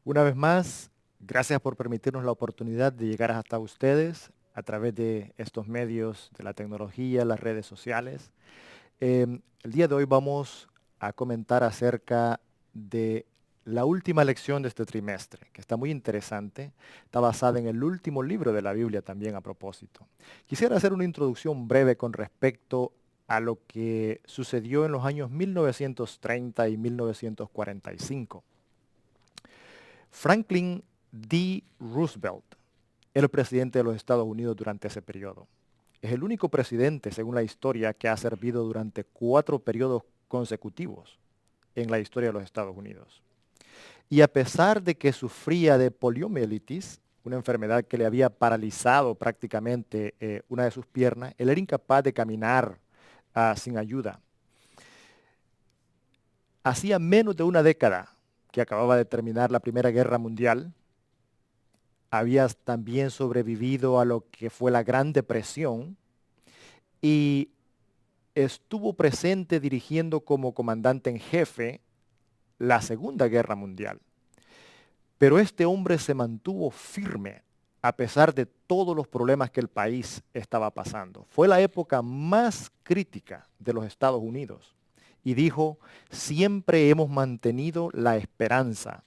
Una vez más, gracias por permitirnos la oportunidad de llegar hasta ustedes a través de estos medios de la tecnología, las redes sociales. El día de hoy vamos a comentar acerca de la última lección de este trimestre, que está muy interesante. Está basada en el último libro de la Biblia también a propósito. Quisiera hacer una introducción breve con respecto a lo que sucedió en los años 1930 y 1945. Franklin D. Roosevelt era el presidente de los Estados Unidos durante ese periodo. Es el único presidente, según la historia, que ha servido durante 4 periodos consecutivos en la historia de los Estados Unidos. Y a pesar de que sufría de poliomielitis, una enfermedad que le había paralizado prácticamente una de sus piernas, él era incapaz de caminar sin ayuda. Hacía menos de una década que acababa de terminar la Primera Guerra Mundial. Había también sobrevivido a lo que fue la Gran Depresión y estuvo presente dirigiendo como comandante en jefe la Segunda Guerra Mundial. Pero este hombre se mantuvo firme a pesar de todos los problemas que el país estaba pasando. Fue la época más crítica de los Estados Unidos y dijo, siempre hemos mantenido la esperanza,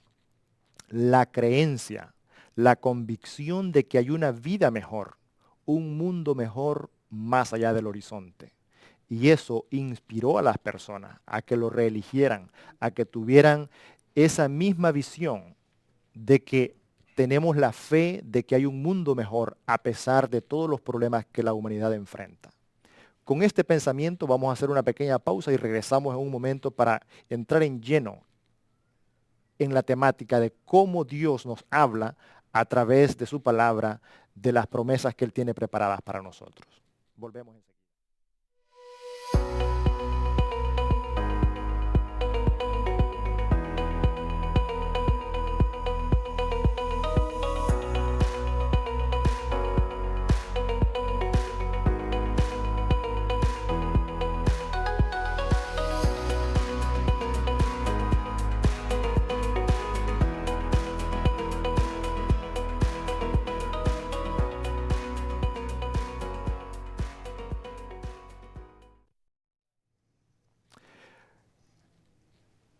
la creencia, la convicción de que hay una vida mejor, un mundo mejor más allá del horizonte. Y eso inspiró a las personas a que lo reeligieran, a que tuvieran esa misma visión de que tenemos la fe de que hay un mundo mejor a pesar de todos los problemas que la humanidad enfrenta. Con este pensamiento vamos a hacer una pequeña pausa y regresamos en un momento para entrar en lleno en la temática de cómo Dios nos habla a través de su palabra, de las promesas que Él tiene preparadas para nosotros. Volvemos enseguida.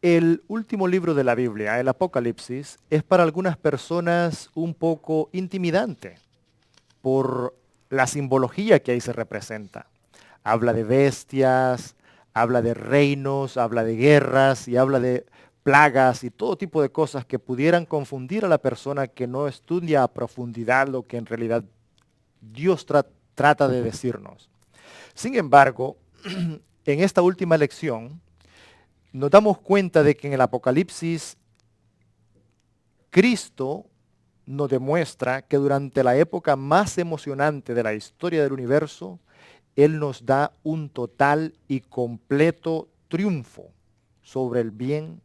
El último libro de la Biblia, el Apocalipsis, es para algunas personas un poco intimidante por la simbología que ahí se representa. Habla de bestias, habla de reinos, habla de guerras y habla de plagas y todo tipo de cosas que pudieran confundir a la persona que no estudia a profundidad lo que en realidad Dios trata de decirnos. Sin embargo, en esta última lección nos damos cuenta de que en el Apocalipsis Cristo nos demuestra que durante la época más emocionante de la historia del universo, Él nos da un total y completo triunfo sobre el bien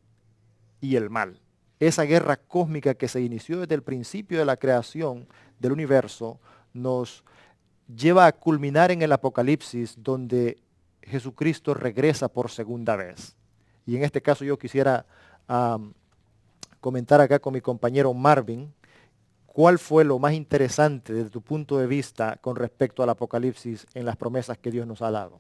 y el mal. Esa guerra cósmica que se inició desde el principio de la creación del universo nos lleva a culminar en el Apocalipsis, donde Jesucristo regresa por segunda vez. Y en este caso yo quisiera comentar acá con mi compañero Marvin, ¿cuál fue lo más interesante desde tu punto de vista con respecto al Apocalipsis en las promesas que Dios nos ha dado?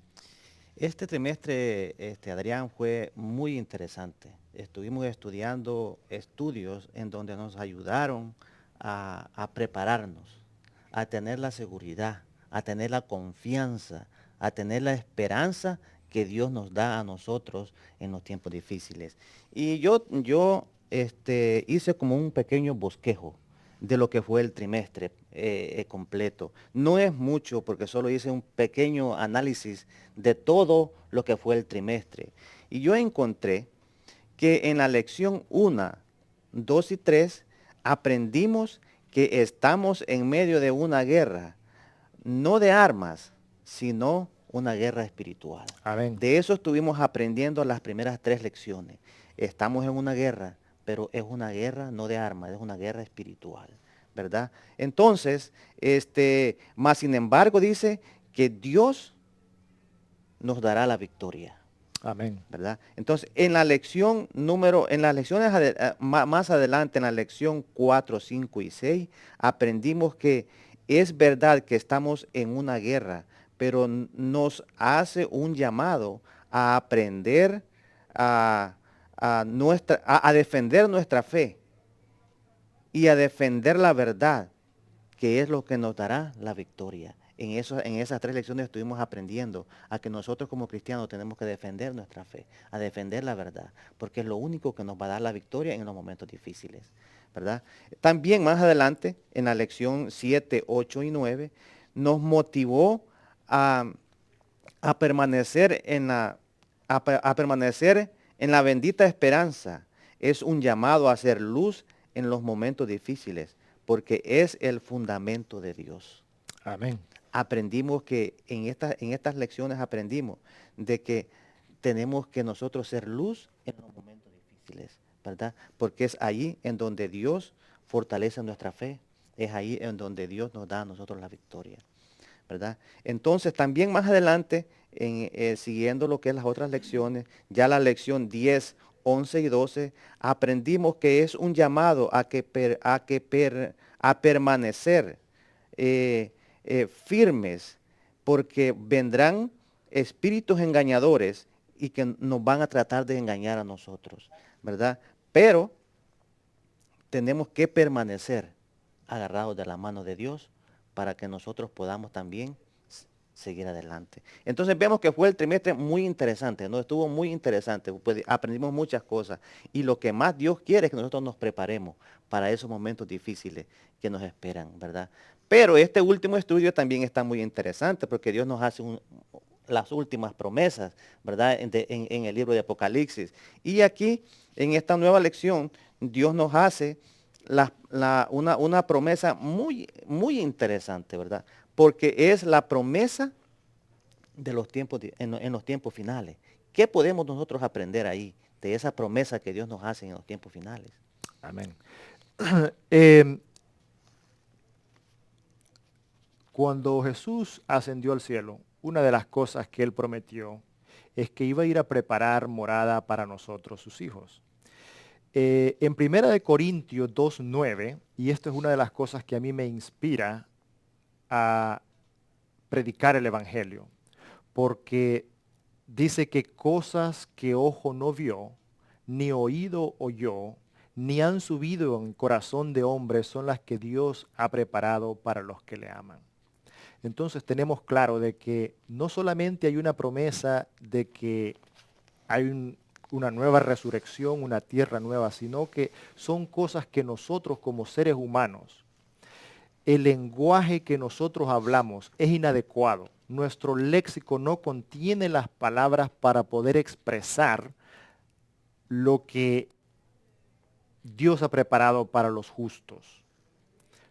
Este trimestre, Adrián, fue muy interesante. Estuvimos estudiando estudios en donde nos ayudaron a prepararnos, a tener la seguridad, a tener la confianza, a tener la esperanza que Dios nos da a nosotros en los tiempos difíciles. Y yo hice como un pequeño bosquejo de lo que fue el trimestre completo. No es mucho porque solo hice un pequeño análisis de todo lo que fue el trimestre. Y yo encontré que en la lección 1, 2 y 3 aprendimos que estamos en medio de una guerra, no de armas, sino una guerra espiritual. Amén. De eso estuvimos aprendiendo las primeras 3 lecciones. Estamos en una guerra, pero es una guerra no de armas, es una guerra espiritual, ¿verdad? Entonces, más sin embargo dice que Dios nos dará la victoria. Amén. ¿verdad? Entonces, en las lecciones más adelante, en la lección 4, 5 y 6, aprendimos que es verdad que estamos en una guerra, pero nos hace un llamado a aprender a, a defender nuestra fe y a defender la verdad, que es lo que nos dará la victoria. En esas tres lecciones estuvimos aprendiendo a que nosotros como cristianos tenemos que defender nuestra fe, a defender la verdad, porque es lo único que nos va a dar la victoria en los momentos difíciles, ¿verdad? También más adelante, en la lección 7, 8 y 9, nos motivó a, a permanecer a permanecer en la bendita esperanza. Es un llamado a hacer luz en los momentos difíciles, porque es el fundamento de Dios. Amén. Aprendimos que en estas lecciones aprendimos de que tenemos que nosotros ser luz en los momentos difíciles, ¿verdad? Porque es ahí en donde Dios fortalece nuestra fe, es ahí en donde Dios nos da a nosotros la victoria, ¿verdad? Entonces también más adelante, siguiendo lo que es las otras lecciones, ya la lección 10, 11 y 12, aprendimos que es un llamado a permanecer firmes, porque vendrán espíritus engañadores y que nos van a tratar de engañar a nosotros, ¿verdad? Pero tenemos que permanecer agarrados de la mano de Dios para que nosotros podamos también seguir adelante. Entonces vemos que fue el trimestre muy interesante, ¿no? Estuvo muy interesante, pues aprendimos muchas cosas y lo que más Dios quiere es que nosotros nos preparemos para esos momentos difíciles que nos esperan, ¿verdad? Pero este último estudio también está muy interesante porque Dios nos hace las últimas promesas, ¿verdad? En el libro de Apocalipsis. Y aquí, en esta nueva lección, Dios nos hace una promesa muy, muy interesante, ¿verdad? Porque es la promesa de los tiempos, en los tiempos finales. ¿Qué podemos nosotros aprender ahí de esa promesa que Dios nos hace en los tiempos finales? Amén. Em, Cuando Jesús ascendió al cielo, una de las cosas que él prometió es que iba a ir a preparar morada para nosotros, sus hijos. En Primera de Corintios 2:9, y esto es una de las cosas que a mí me inspira a predicar el Evangelio, porque dice que cosas que ojo no vio, ni oído oyó, ni han subido en corazón de hombre son las que Dios ha preparado para los que le aman. Entonces tenemos claro de que no solamente hay una promesa de que hay una nueva resurrección, una tierra nueva, sino que son cosas que nosotros como seres humanos, el lenguaje que nosotros hablamos es inadecuado. Nuestro léxico no contiene las palabras para poder expresar lo que Dios ha preparado para los justos.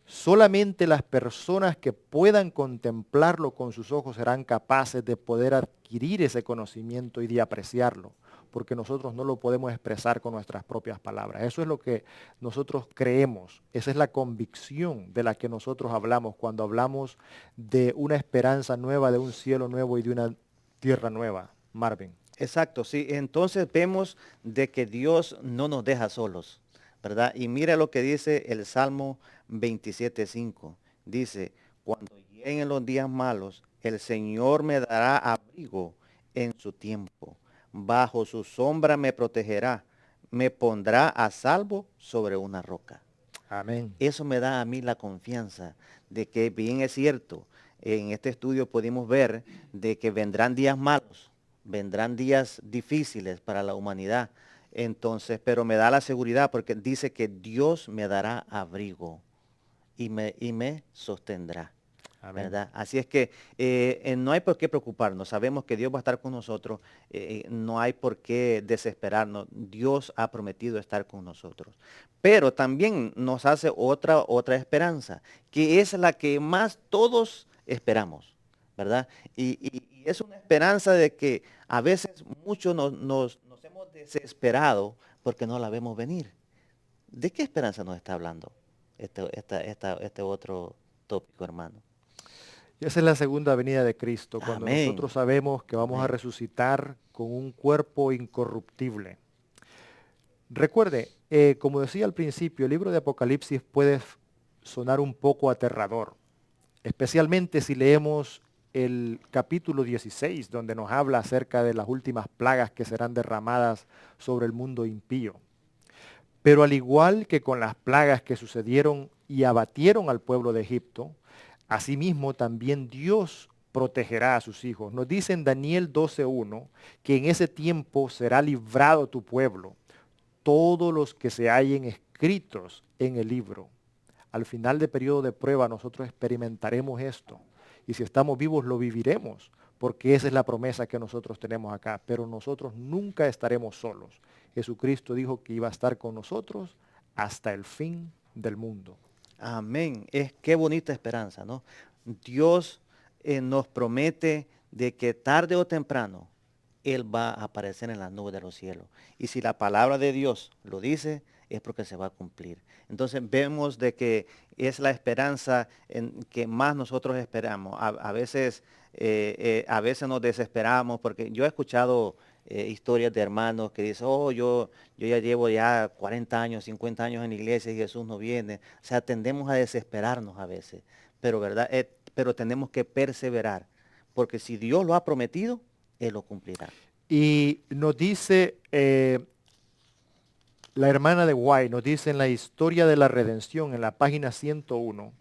Solamente las personas que puedan contemplarlo con sus ojos serán capaces de poder adquirir ese conocimiento y de apreciarlo, porque nosotros no lo podemos expresar con nuestras propias palabras. Eso es lo que nosotros creemos, esa es la convicción de la que nosotros hablamos cuando hablamos de una esperanza nueva, de un cielo nuevo y de una tierra nueva. Marvin. Exacto, sí. Entonces vemos de que Dios no nos deja solos, ¿verdad? Y mira lo que dice el Salmo 27:5. Dice, cuando lleguen los días malos, el Señor me dará abrigo en su tiempo. Bajo su sombra me protegerá, me pondrá a salvo sobre una roca. Amén. Eso me da a mí la confianza de que bien es cierto, en este estudio pudimos ver de que vendrán días malos, vendrán días difíciles para la humanidad. Entonces, pero me da la seguridad porque dice que Dios me dará abrigo y me sostendrá. Amén. ¿Verdad? Así es que no hay por qué preocuparnos. Sabemos que Dios va a estar con nosotros. No hay por qué desesperarnos. Dios ha prometido estar con nosotros. Pero también nos hace otra esperanza, que es la que más todos esperamos, ¿verdad? Y es una esperanza de que a veces muchos nos hemos desesperado porque no la vemos venir. ¿De qué esperanza nos está hablando este otro tópico, hermano? Y esa es la segunda venida de Cristo, cuando Amén. nosotros sabemos que vamos a Amén. resucitar con un cuerpo incorruptible. Recuerde, como decía al principio, el libro de Apocalipsis puede sonar un poco aterrador, especialmente si leemos el capítulo 16, donde nos habla acerca de las últimas plagas que serán derramadas sobre el mundo impío. Pero al igual que con las plagas que sucedieron y abatieron al pueblo de Egipto, asimismo también Dios protegerá a sus hijos. Nos dice en Daniel 12:1 que en ese tiempo será librado tu pueblo, todos los que se hallen escritos en el libro. Al final del periodo de prueba nosotros experimentaremos esto. Y si estamos vivos lo viviremos, porque esa es la promesa que nosotros tenemos acá. Pero nosotros nunca estaremos solos. Jesucristo dijo que iba a estar con nosotros hasta el fin del mundo. Amén. Qué bonita esperanza, ¿no? Dios nos promete de que tarde o temprano Él va a aparecer en las nubes de los cielos. Y si la palabra de Dios lo dice, es porque se va a cumplir. Entonces vemos de que es la esperanza en que más nosotros esperamos. A veces nos desesperamos porque yo he escuchado historias de hermanos que dicen, oh, yo ya llevo ya 40 años, 50 años en la iglesia y Jesús no viene. O sea, tendemos a desesperarnos a veces, pero, ¿verdad? Pero tenemos que perseverar, porque si Dios lo ha prometido, Él lo cumplirá. Y nos dice la hermana de White, nos dice en la historia de la redención, en la página 101,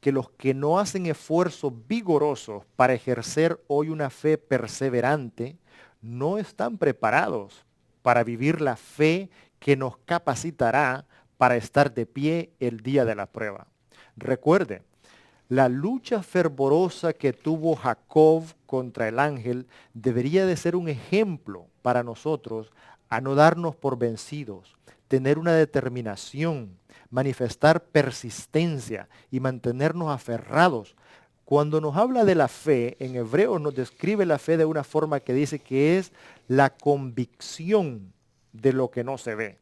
que los que no hacen esfuerzos vigorosos para ejercer hoy una fe perseverante, no están preparados para vivir la fe que nos capacitará para estar de pie el día de la prueba. Recuerde, la lucha fervorosa que tuvo Jacob contra el ángel debería de ser un ejemplo para nosotros a no darnos por vencidos, tener una determinación, manifestar persistencia y mantenernos aferrados. Cuando nos habla de la fe, en hebreo nos describe la fe de una forma que dice que es la convicción de lo que no se ve.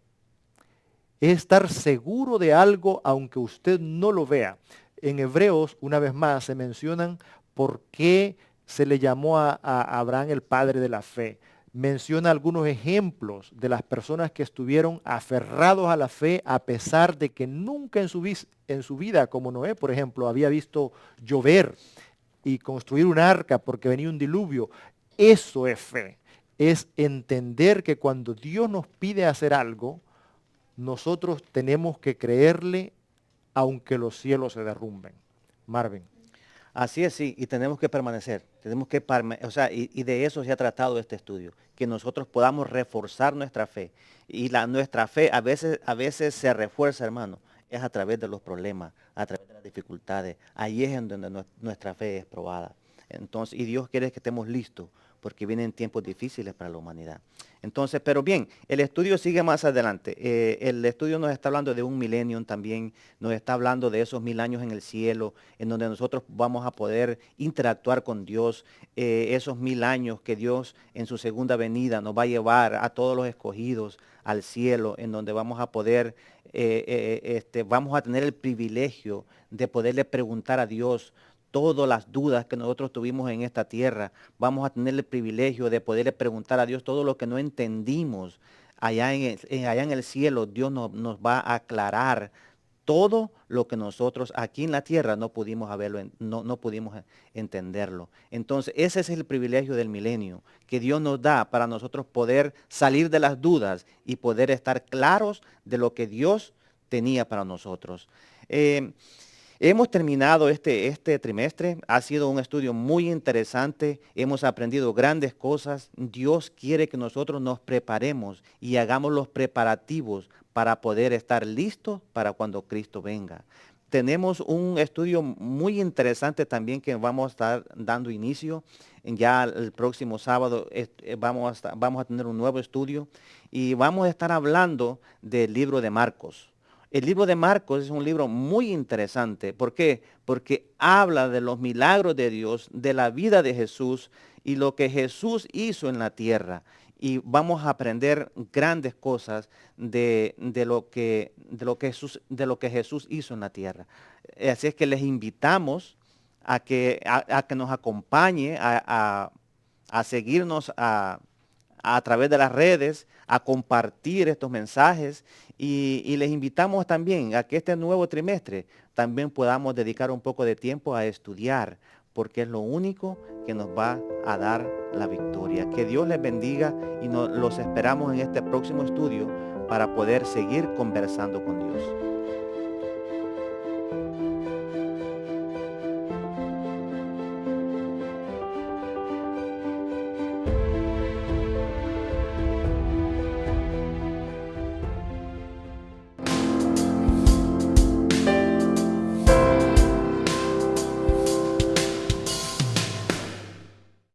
Es estar seguro de algo aunque usted no lo vea. En Hebreos, una vez más, se mencionan por qué se le llamó a Abraham el padre de la fe. Menciona algunos ejemplos de las personas que estuvieron aferrados a la fe a pesar de que nunca en su vida, como Noé, por ejemplo, había visto llover y construir un arca porque venía un diluvio. Eso es fe. Es entender que cuando Dios nos pide hacer algo, nosotros tenemos que creerle aunque los cielos se derrumben. Marvin. Así es, sí, y tenemos que permanecer, o sea, y de eso se ha tratado este estudio, que nosotros podamos reforzar nuestra fe. Y nuestra fe a veces se refuerza, hermano, es a través de los problemas, a través de las dificultades. Ahí es en donde nuestra fe es probada. Entonces, y Dios quiere que estemos listos, porque vienen tiempos difíciles para la humanidad. Entonces, pero bien, el estudio sigue más adelante. El estudio nos está hablando de un milenio también, nos está hablando de esos 1000 años en el cielo, en donde nosotros vamos a poder interactuar con Dios, esos 1000 años que Dios en su segunda venida nos va a llevar a todos los escogidos al cielo, en donde vamos a poder, vamos a tener el privilegio de poderle preguntar a Dios todas las dudas que nosotros tuvimos en esta tierra. Vamos a tener el privilegio de poderle preguntar a Dios todo lo que no entendimos. Allá en el cielo Dios nos va a aclarar todo lo que nosotros aquí en la tierra no pudimos no pudimos entenderlo. Entonces, ese es el privilegio del milenio, que Dios nos da para nosotros poder salir de las dudas y poder estar claros de lo que Dios tenía para nosotros. Eh, Hemos terminado este trimestre, ha sido un estudio muy interesante, hemos aprendido grandes cosas. Dios quiere que nosotros nos preparemos y hagamos los preparativos para poder estar listos para cuando Cristo venga. Tenemos un estudio muy interesante también que vamos a estar dando inicio. Ya el próximo sábado vamos a tener un nuevo estudio y vamos a estar hablando del libro de Marcos. El libro de Marcos es un libro muy interesante. ¿Por qué? Porque habla de los milagros de Dios, de la vida de Jesús y lo que Jesús hizo en la tierra. Y vamos a aprender grandes cosas de lo que Jesús hizo en la tierra. Así es que les invitamos a que nos acompañe, a seguirnos a través de las redes, a compartir estos mensajes y les invitamos también a que este nuevo trimestre también podamos dedicar un poco de tiempo a estudiar, porque es lo único que nos va a dar la victoria. Que Dios les bendiga y los esperamos en este próximo estudio para poder seguir conversando con Dios.